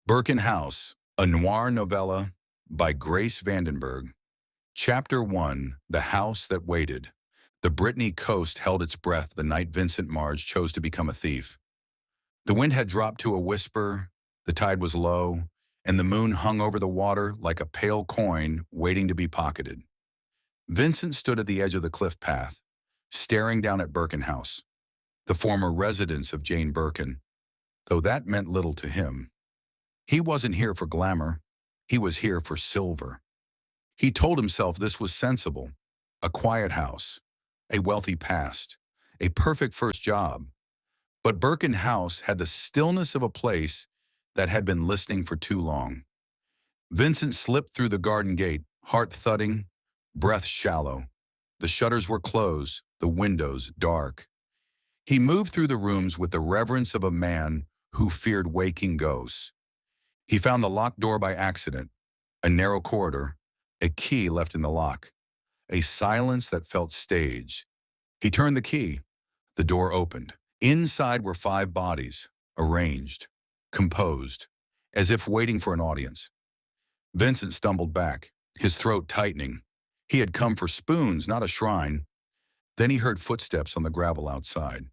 Birkin House, a noir novella by Grace Vandenberg. Chapter 1, The House That Waited. The Brittany coast held its breath the night Vincent Marge chose to become a thief. The wind had dropped to a whisper, the tide was low, and the moon hung over the water like a pale coin waiting to be pocketed. Vincent stood at the edge of the cliff path, staring down at Birkin House, the former residence of Jane Birkin, though that meant little to him. He wasn't here for glamour. He was here for silver. He told himself this was sensible. A quiet house, a wealthy past, a perfect first job. But Birkin House had the stillness of a place that had been listening for too long. Vincent slipped through the garden gate, heart thudding, breath shallow. The shutters were closed, the windows dark. He moved through the rooms with the reverence of a man who feared waking ghosts. He found the locked door by accident, a narrow corridor, a key left in the lock, a silence that felt staged. He turned the key. The door opened. Inside were 5 bodies, arranged, composed, as if waiting for an audience. Vincent stumbled back, his throat tightening. He had come for spoons, not a shrine. Then he heard footsteps on the gravel outside.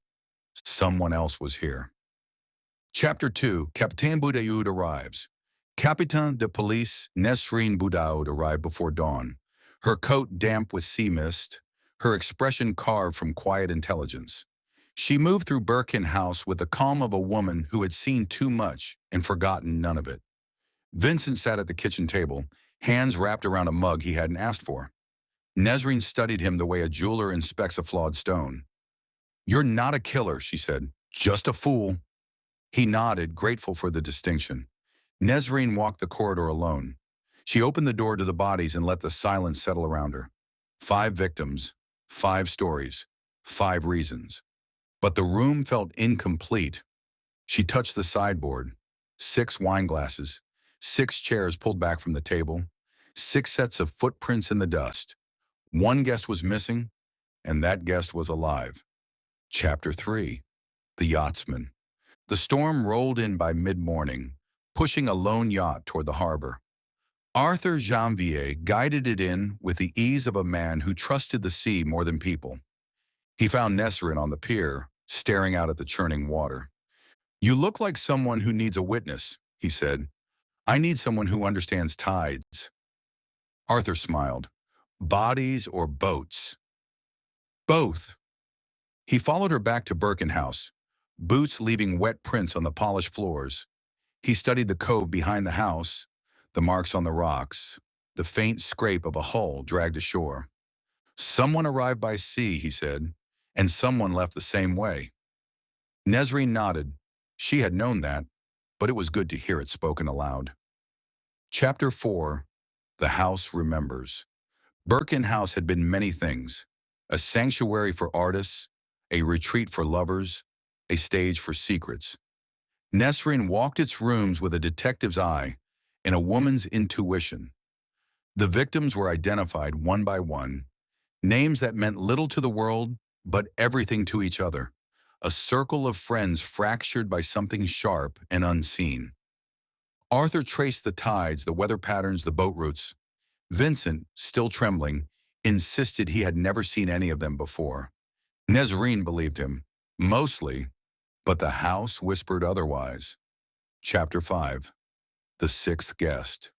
Someone else was here. Chapter 2, Capitain Boudaoud arrives. Capitain de Police Nesrine Boudaoud arrived before dawn, her coat damp with sea mist, her expression carved from quiet intelligence. She moved through Birkin House with the calm of a woman who had seen too much and forgotten none of it. Vincent sat at the kitchen table, hands wrapped around a mug he hadn't asked for. Nesrine studied him the way a jeweler inspects a flawed stone. "You're not a killer," she said, "just a fool." He nodded, grateful for the distinction. Nesrine walked the corridor alone. She opened the door to the bodies and let the silence settle around her. 5 victims, 5 stories, 5 reasons. But the room felt incomplete. She touched the sideboard. 6 wine glasses, 6 chairs pulled back from the table, 6 sets of footprints in the dust. One guest was missing, and that guest was alive. Chapter 3, The Yachtsman. The storm rolled in by mid-morning, pushing a lone yacht toward the harbor. Arthur Janvier guided it in with the ease of a man who trusted the sea more than people. He found Nesrine on the pier, staring out at the churning water. "You look like someone who needs a witness," he said. "I need someone who understands tides." Arthur smiled. "Bodies or boats?" "Both." He followed her back to Birkin House, boots leaving wet prints on the polished floors. He studied the cove behind the house, the marks on the rocks, the faint scrape of a hull dragged ashore. "Someone arrived by sea," he said, "and someone left the same way." Nesrine nodded. She had known that, but it was good to hear it spoken aloud. Chapter 4, The House Remembers. Birkin House had been many things: a sanctuary for artists, a retreat for lovers, a stage for secrets. Nesrine walked its rooms with a detective's eye and a woman's intuition. The victims were identified one by one, names that meant little to the world, but everything to each other. A circle of friends fractured by something sharp and unseen. Arthur traced the tides, the weather patterns, the boat routes. Vincent, still trembling, insisted he had never seen any of them before. Nesrine believed him, mostly, but the house whispered otherwise. Chapter 5, The Sixth Guest.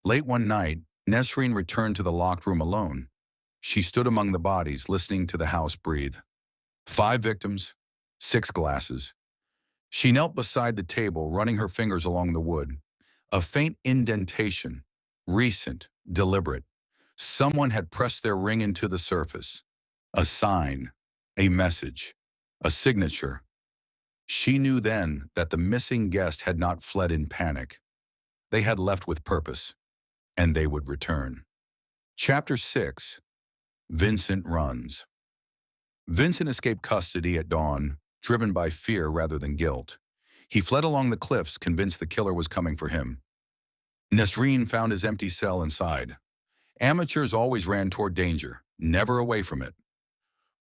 Late one night, Nesrine returned to the locked room alone. She stood among the bodies, listening to the house breathe. 5 victims, 6 glasses. She knelt beside the table, running her fingers along the wood. A faint indentation, recent, deliberate. Someone had pressed their ring into the surface. A sign, a message, a signature. She knew then that the missing guest had not fled in panic. They had left with purpose, and they would return. Chapter 6, Vincent Runs. Vincent escaped custody at dawn, driven by fear rather than guilt. He fled along the cliffs, convinced the killer was coming for him. Nesrine found his empty cell inside. Amateurs always ran toward danger, never away from it.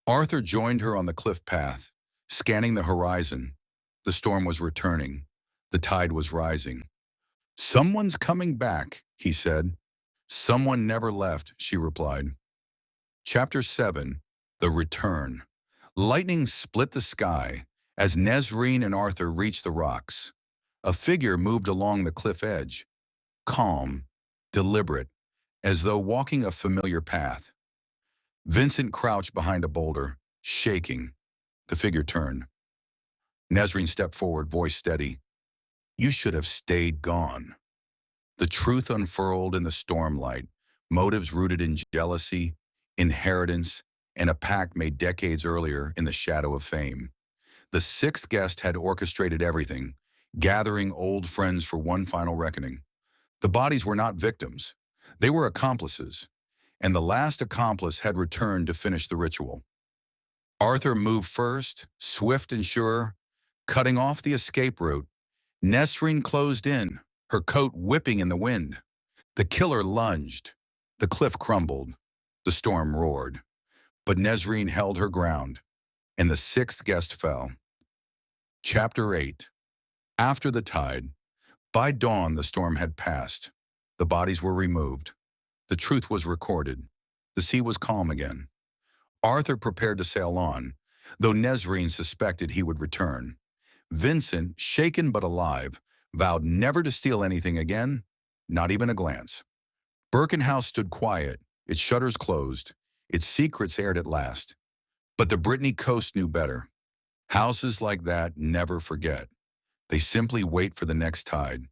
Arthur joined her on the cliff path, scanning the horizon. The storm was returning. The tide was rising. Someone's coming back, he said. Someone never left, she replied. Chapter 7. The Return. Lightning split the sky as Nesrine and Arthur reached the rocks. A figure moved along the cliff edge, calm, deliberate, as though walking a familiar path. Vincent crouched behind a boulder, shaking. The figure turned. Nesrine stepped forward, voice steady. You should have stayed gone. The truth unfurled in the stormlight, motives rooted in jealousy, inheritance, and a pact made decades earlier in the shadow of fame. The sixth guest had orchestrated everything, gathering old friends for one final reckoning. The bodies were not victims. They were accomplices, and the last accomplice had returned to finish the ritual. Arthur moved first, swift and sure, cutting off the escape route. Nesrine closed in, her coat whipping in the wind. The killer lunged. The cliff crumbled. The storm roared. But Nesrine held her ground, and the sixth guest fell. Chapter 8. After the tide. By dawn, the storm had passed. The bodies were removed. The truth was recorded. The sea was calm again. Arthur prepared to sail on, though Nesrine suspected he would return. Vincent, shaken but alive, vowed never to steal anything again, not even a glance. Birkin House stood quiet, its shutters closed, its secrets aired at last. But the Brittany coast knew better. Houses like that never forget. They simply wait for the next tide.